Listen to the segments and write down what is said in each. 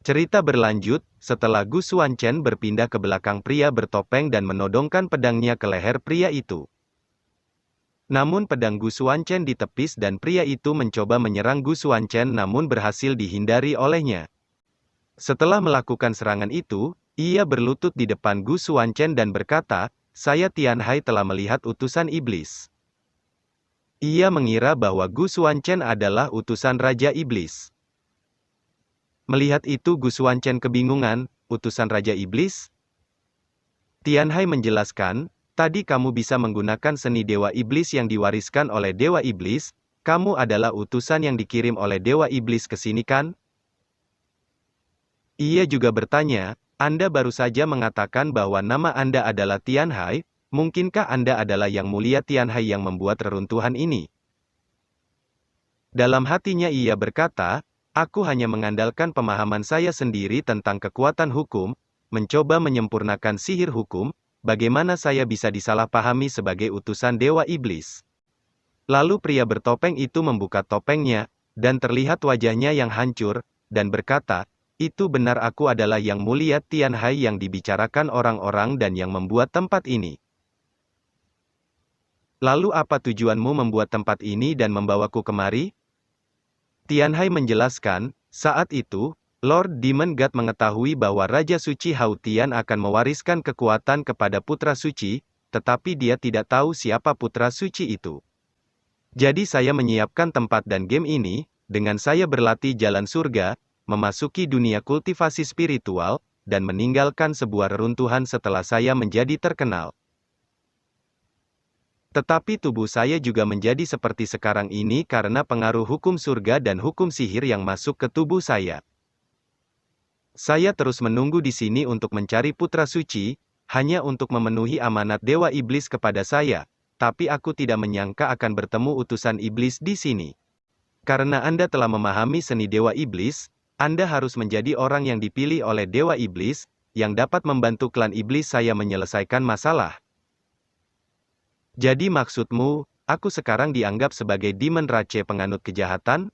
Cerita berlanjut, setelah Gu Xuanchen berpindah ke belakang pria bertopeng dan menodongkan pedangnya ke leher pria itu. Namun pedang Gu Xuanchen ditepis dan pria itu mencoba menyerang Gu Xuanchen namun berhasil dihindari olehnya. Setelah melakukan serangan itu, ia berlutut di depan Gu Xuanchen dan berkata, "Saya Tian Hai telah melihat utusan iblis." Ia mengira bahwa Gu Xuanchen adalah utusan Raja Iblis. Melihat itu Gu Xuanchen kebingungan, utusan Raja Iblis? Tian Hai menjelaskan, tadi kamu bisa menggunakan seni Dewa Iblis yang diwariskan oleh Dewa Iblis, kamu adalah utusan yang dikirim oleh Dewa Iblis ke sini kan? Ia juga bertanya, Anda baru saja mengatakan bahwa nama Anda adalah Tian Hai, mungkinkah Anda adalah Yang Mulia Tian Hai yang membuat reruntuhan ini? Dalam hatinya ia berkata, aku hanya mengandalkan pemahaman saya sendiri tentang kekuatan hukum, mencoba menyempurnakan sihir hukum, bagaimana saya bisa disalahpahami sebagai utusan Dewa Iblis. Lalu pria bertopeng itu membuka topengnya, dan terlihat wajahnya yang hancur, dan berkata, itu benar aku adalah Yang Mulia Tian Hai yang dibicarakan orang-orang dan yang membuat tempat ini. Lalu apa tujuanmu membuat tempat ini dan membawaku kemari? Tian Hai menjelaskan, saat itu, Lord Demon God mengetahui bahwa Raja Suci Hao Tian akan mewariskan kekuatan kepada Putra Suci, tetapi dia tidak tahu siapa Putra Suci itu. Jadi saya menyiapkan tempat dan game ini, dengan saya berlatih jalan surga, memasuki dunia kultivasi spiritual, dan meninggalkan sebuah reruntuhan setelah saya menjadi terkenal. Tetapi tubuh saya juga menjadi seperti sekarang ini karena pengaruh hukum surga dan hukum sihir yang masuk ke tubuh saya. Saya terus menunggu di sini untuk mencari Putra Suci, hanya untuk memenuhi amanat Dewa Iblis kepada saya, tapi aku tidak menyangka akan bertemu utusan Iblis di sini. Karena Anda telah memahami seni Dewa Iblis, Anda harus menjadi orang yang dipilih oleh Dewa Iblis, yang dapat membantu klan Iblis saya menyelesaikan masalah. Jadi maksudmu, aku sekarang dianggap sebagai Demon Rache penganut kejahatan?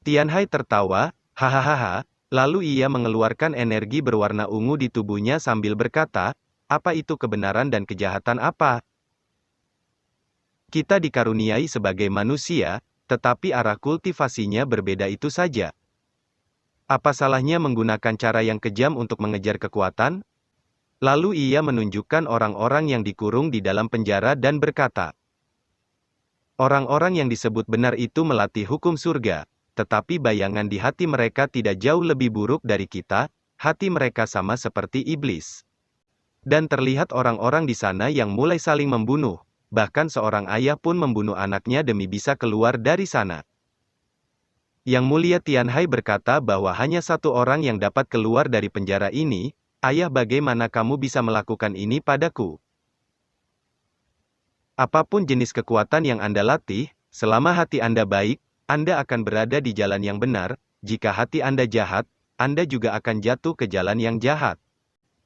Tian Hai tertawa, hahaha, lalu ia mengeluarkan energi berwarna ungu di tubuhnya sambil berkata, apa itu kebenaran dan kejahatan apa? Kita dikaruniai sebagai manusia, tetapi arah kultivasinya berbeda itu saja. Apa salahnya menggunakan cara yang kejam untuk mengejar kekuatan? Lalu ia menunjukkan orang-orang yang dikurung di dalam penjara dan berkata, orang-orang yang disebut benar itu melatih hukum surga, tetapi bayangan di hati mereka tidak jauh lebih buruk dari kita, hati mereka sama seperti iblis. Dan terlihat orang-orang di sana yang mulai saling membunuh, bahkan seorang ayah pun membunuh anaknya demi bisa keluar dari sana. Yang Mulia Tian Hai berkata bahwa hanya satu orang yang dapat keluar dari penjara ini. Ayah, bagaimana kamu bisa melakukan ini padaku? Apapun jenis kekuatan yang Anda latih, selama hati Anda baik, Anda akan berada di jalan yang benar, jika hati Anda jahat, Anda juga akan jatuh ke jalan yang jahat.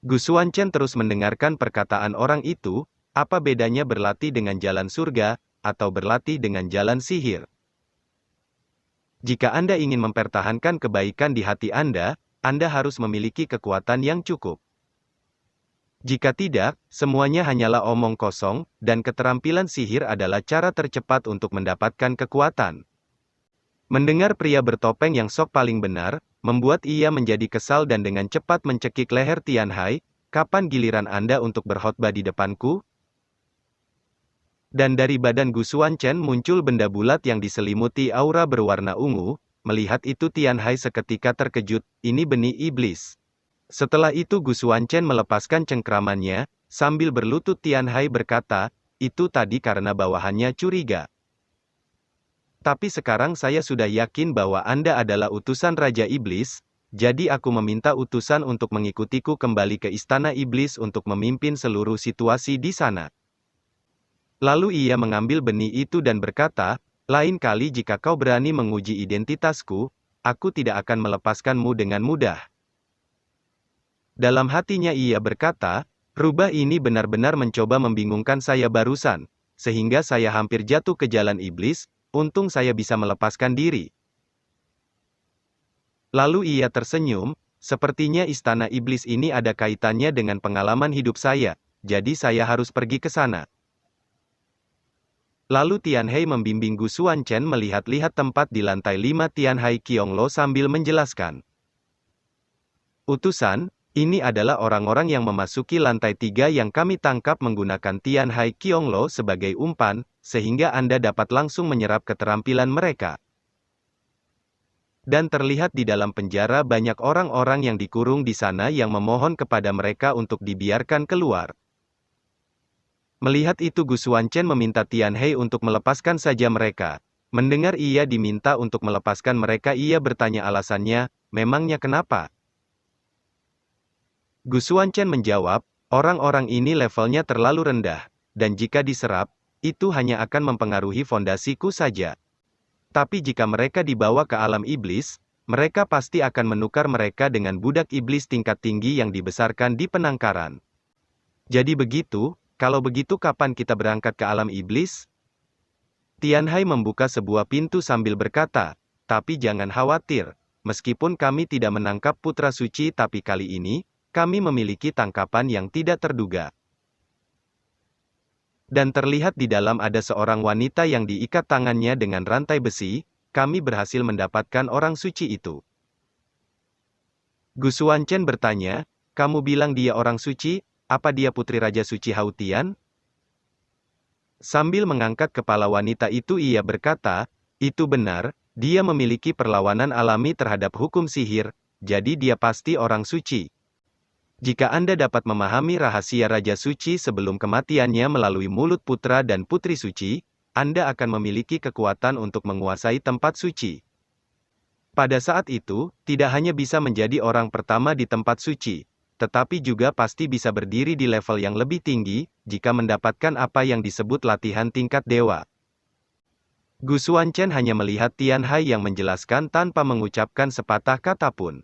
Gu Xuanchen terus mendengarkan perkataan orang itu, apa bedanya berlatih dengan jalan surga, atau berlatih dengan jalan sihir? Jika Anda ingin mempertahankan kebaikan di hati Anda harus memiliki kekuatan yang cukup. Jika tidak, semuanya hanyalah omong kosong, dan keterampilan sihir adalah cara tercepat untuk mendapatkan kekuatan. Mendengar pria bertopeng yang sok paling benar, membuat ia menjadi kesal dan dengan cepat mencekik leher Tian Hai, kapan giliran Anda untuk berkhotbah di depanku? Dan dari badan Gu Xuanchen muncul benda bulat yang diselimuti aura berwarna ungu. Melihat itu Tian Hai seketika terkejut, ini benih iblis. Setelah itu Gu Xuanchen melepaskan cengkramannya, sambil berlutut Tian Hai berkata, itu tadi karena bawahannya curiga. Tapi sekarang saya sudah yakin bahwa Anda adalah utusan Raja Iblis, jadi aku meminta utusan untuk mengikutiku kembali ke Istana Iblis untuk memimpin seluruh situasi di sana. Lalu ia mengambil benih itu dan berkata, lain kali jika kau berani menguji identitasku, aku tidak akan melepaskanmu dengan mudah. Dalam hatinya ia berkata, rubah ini benar-benar mencoba membingungkan saya barusan, sehingga saya hampir jatuh ke jalan iblis, untung saya bisa melepaskan diri. Lalu ia tersenyum, sepertinya istana iblis ini ada kaitannya dengan pengalaman hidup saya, jadi saya harus pergi ke sana. Lalu Tianhai membimbing Gu Xuanchen melihat-lihat tempat di lantai 5 Tianhai Qionglo sambil menjelaskan. Utusan, ini adalah orang-orang yang memasuki lantai 3 yang kami tangkap menggunakan Tianhai Qionglo sebagai umpan, sehingga Anda dapat langsung menyerap keterampilan mereka. Dan terlihat di dalam penjara banyak orang-orang yang dikurung di sana yang memohon kepada mereka untuk dibiarkan keluar. Melihat itu Gu Xuanchen meminta Tianhai untuk melepaskan saja mereka. Mendengar ia diminta untuk melepaskan mereka ia bertanya alasannya, memangnya kenapa? Gu Xuanchen menjawab, orang-orang ini levelnya terlalu rendah, dan jika diserap, itu hanya akan mempengaruhi fondasiku saja. Tapi jika mereka dibawa ke alam iblis, mereka pasti akan menukar mereka dengan budak iblis tingkat tinggi yang dibesarkan di penangkaran. Jadi begitu, kalau begitu kapan kita berangkat ke alam iblis? Tianhai membuka sebuah pintu sambil berkata, tapi jangan khawatir, meskipun kami tidak menangkap putra suci tapi kali ini, kami memiliki tangkapan yang tidak terduga. Dan terlihat di dalam ada seorang wanita yang diikat tangannya dengan rantai besi, kami berhasil mendapatkan orang suci itu. Gu Xuanchen bertanya, kamu bilang dia orang suci? Apa dia putri Raja Suci Hautian? Sambil mengangkat kepala wanita itu ia berkata, itu benar, dia memiliki perlawanan alami terhadap hukum sihir, jadi dia pasti orang suci. Jika Anda dapat memahami rahasia Raja Suci sebelum kematiannya melalui mulut putra dan putri suci, Anda akan memiliki kekuatan untuk menguasai tempat suci. Pada saat itu, tidak hanya bisa menjadi orang pertama di tempat suci, tetapi juga pasti bisa berdiri di level yang lebih tinggi, jika mendapatkan apa yang disebut latihan tingkat dewa. Gu Xuanchen hanya melihat Tianhai yang menjelaskan tanpa mengucapkan sepatah kata pun.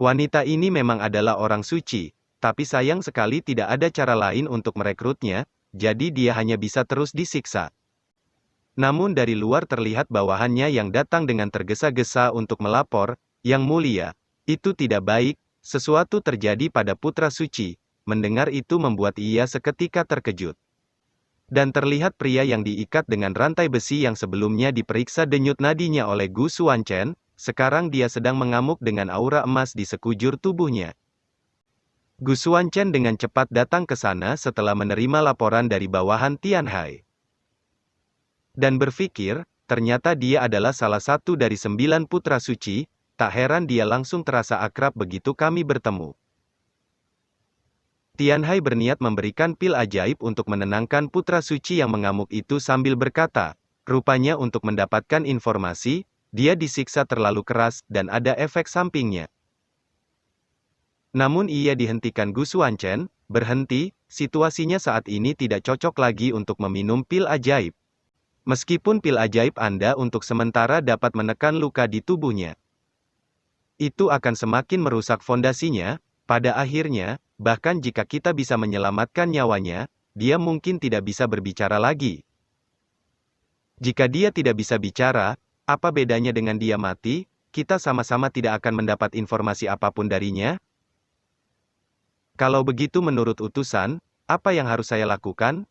Wanita ini memang adalah orang suci, tapi sayang sekali tidak ada cara lain untuk merekrutnya, jadi dia hanya bisa terus disiksa. Namun dari luar terlihat bawahannya yang datang dengan tergesa-gesa untuk melapor, Yang Mulia, itu tidak baik. Sesuatu terjadi pada putra suci, mendengar itu membuat ia seketika terkejut. Dan terlihat pria yang diikat dengan rantai besi yang sebelumnya diperiksa denyut nadinya oleh Gu Xuanchen, sekarang dia sedang mengamuk dengan aura emas di sekujur tubuhnya. Gu Xuanchen dengan cepat datang ke sana setelah menerima laporan dari bawahan Tianhai. Dan berpikir, ternyata dia adalah salah satu dari 9 putra suci. Tak heran dia langsung terasa akrab begitu kami bertemu. Tianhai berniat memberikan pil ajaib untuk menenangkan putra suci yang mengamuk itu sambil berkata, rupanya untuk mendapatkan informasi, dia disiksa terlalu keras dan ada efek sampingnya. Namun ia dihentikan Gu Xuanchen, berhenti, situasinya saat ini tidak cocok lagi untuk meminum pil ajaib. Meskipun pil ajaib Anda untuk sementara dapat menekan luka di tubuhnya, itu akan semakin merusak fondasinya, pada akhirnya, bahkan jika kita bisa menyelamatkan nyawanya, dia mungkin tidak bisa berbicara lagi. Jika dia tidak bisa bicara, apa bedanya dengan dia mati? Kita sama-sama tidak akan mendapat informasi apapun darinya. Kalau begitu menurut utusan, apa yang harus saya lakukan?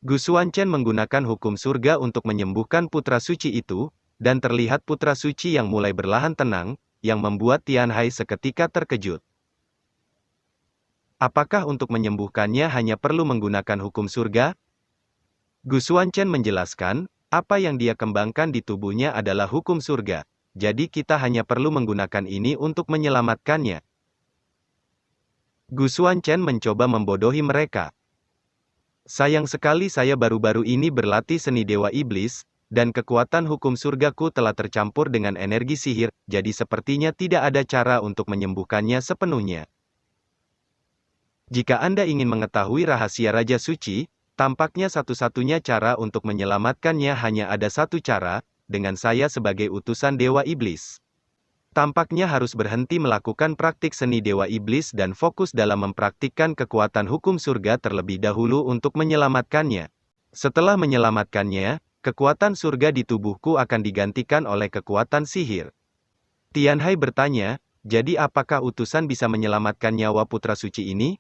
Gu Xuanchen menggunakan hukum surga untuk menyembuhkan putra suci itu, dan terlihat putra suci yang mulai berlahan tenang, yang membuat Tianhai seketika terkejut. Apakah untuk menyembuhkannya hanya perlu menggunakan hukum surga? Gu Xuanchen menjelaskan, apa yang dia kembangkan di tubuhnya adalah hukum surga, jadi kita hanya perlu menggunakan ini untuk menyelamatkannya. Gu Xuanchen mencoba membodohi mereka. Sayang sekali saya baru-baru ini berlatih seni Dewa Iblis, dan kekuatan hukum surgaku telah tercampur dengan energi sihir, jadi sepertinya tidak ada cara untuk menyembuhkannya sepenuhnya. Jika Anda ingin mengetahui rahasia Raja Suci, tampaknya satu-satunya cara untuk menyelamatkannya hanya ada satu cara, dengan saya sebagai utusan Dewa Iblis. Tampaknya harus berhenti melakukan praktik seni Dewa Iblis dan fokus dalam mempraktikkan kekuatan hukum surga terlebih dahulu untuk menyelamatkannya. Setelah menyelamatkannya, kekuatan surga di tubuhku akan digantikan oleh kekuatan sihir. Tianhai bertanya, jadi apakah utusan bisa menyelamatkan nyawa putra suci ini?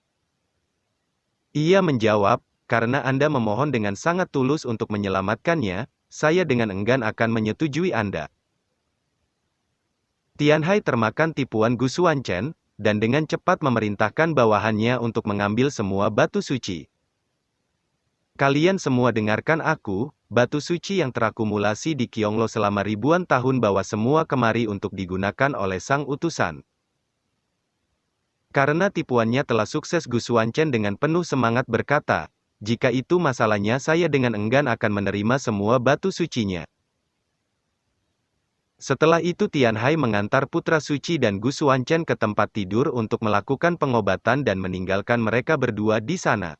Ia menjawab, karena Anda memohon dengan sangat tulus untuk menyelamatkannya, saya dengan enggan akan menyetujui Anda. Tianhai termakan tipuan Gu Xuanchen, dan dengan cepat memerintahkan bawahannya untuk mengambil semua batu suci. Kalian semua dengarkan aku, batu suci yang terakumulasi di Qionglo selama ribuan tahun bawa semua kemari untuk digunakan oleh sang utusan. Karena tipuannya telah sukses, Gu Xuanchen dengan penuh semangat berkata, jika itu masalahnya saya dengan enggan akan menerima semua batu sucinya. Setelah itu Tianhai mengantar putra suci dan Gu Xuanchen ke tempat tidur untuk melakukan pengobatan dan meninggalkan mereka berdua di sana.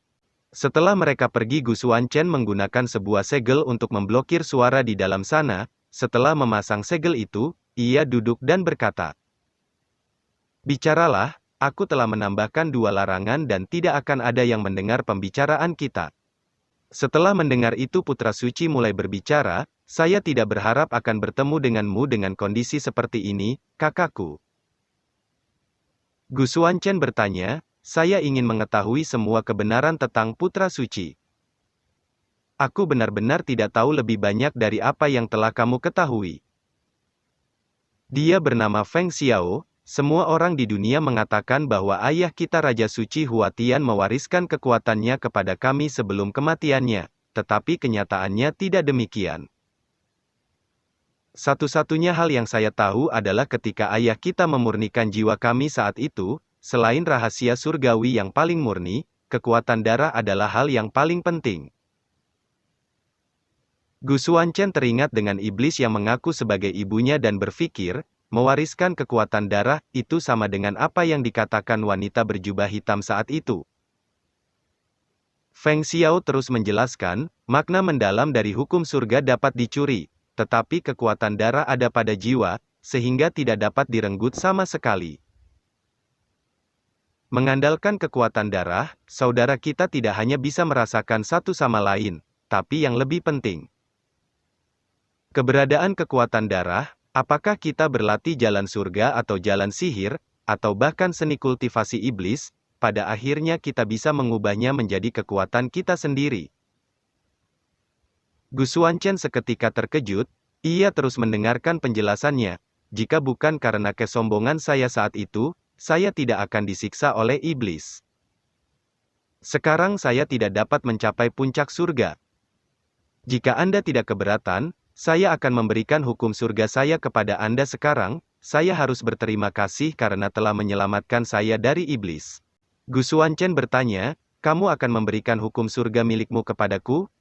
Setelah mereka pergi, Gu Xuanchen menggunakan sebuah segel untuk memblokir suara di dalam sana. Setelah memasang segel itu, ia duduk dan berkata, bicaralah, aku telah menambahkan 2 larangan dan tidak akan ada yang mendengar pembicaraan kita. Setelah mendengar itu putra suci mulai berbicara, saya tidak berharap akan bertemu denganmu dengan kondisi seperti ini, kakakku. Gu Xuanchen bertanya, saya ingin mengetahui semua kebenaran tentang putra suci. Aku benar-benar tidak tahu lebih banyak dari apa yang telah kamu ketahui. Dia bernama Feng Xiao. Semua orang di dunia mengatakan bahwa ayah kita Raja Suci Hua Tian mewariskan kekuatannya kepada kami sebelum kematiannya, tetapi kenyataannya tidak demikian. Satu-satunya hal yang saya tahu adalah ketika ayah kita memurnikan jiwa kami saat itu, selain rahasia surgawi yang paling murni, kekuatan darah adalah hal yang paling penting. Gu Xuanchen teringat dengan iblis yang mengaku sebagai ibunya dan berpikir, mewariskan kekuatan darah, itu sama dengan apa yang dikatakan wanita berjubah hitam saat itu. Feng Xiao terus menjelaskan, makna mendalam dari hukum surga dapat dicuri, tetapi kekuatan darah ada pada jiwa, sehingga tidak dapat direnggut sama sekali. Mengandalkan kekuatan darah, saudara kita tidak hanya bisa merasakan satu sama lain, tapi yang lebih penting, keberadaan kekuatan darah. Apakah kita berlatih jalan surga atau jalan sihir, atau bahkan seni kultivasi iblis, pada akhirnya kita bisa mengubahnya menjadi kekuatan kita sendiri. Gu Xuanchen seketika terkejut, ia terus mendengarkan penjelasannya. Jika bukan karena kesombongan saya saat itu, saya tidak akan disiksa oleh iblis. Sekarang saya tidak dapat mencapai puncak surga. Jika Anda tidak keberatan, saya akan memberikan hukum surga saya kepada Anda sekarang. Saya harus berterima kasih karena telah menyelamatkan saya dari iblis. Gu Xuanchen bertanya, kamu akan memberikan hukum surga milikmu kepadaku?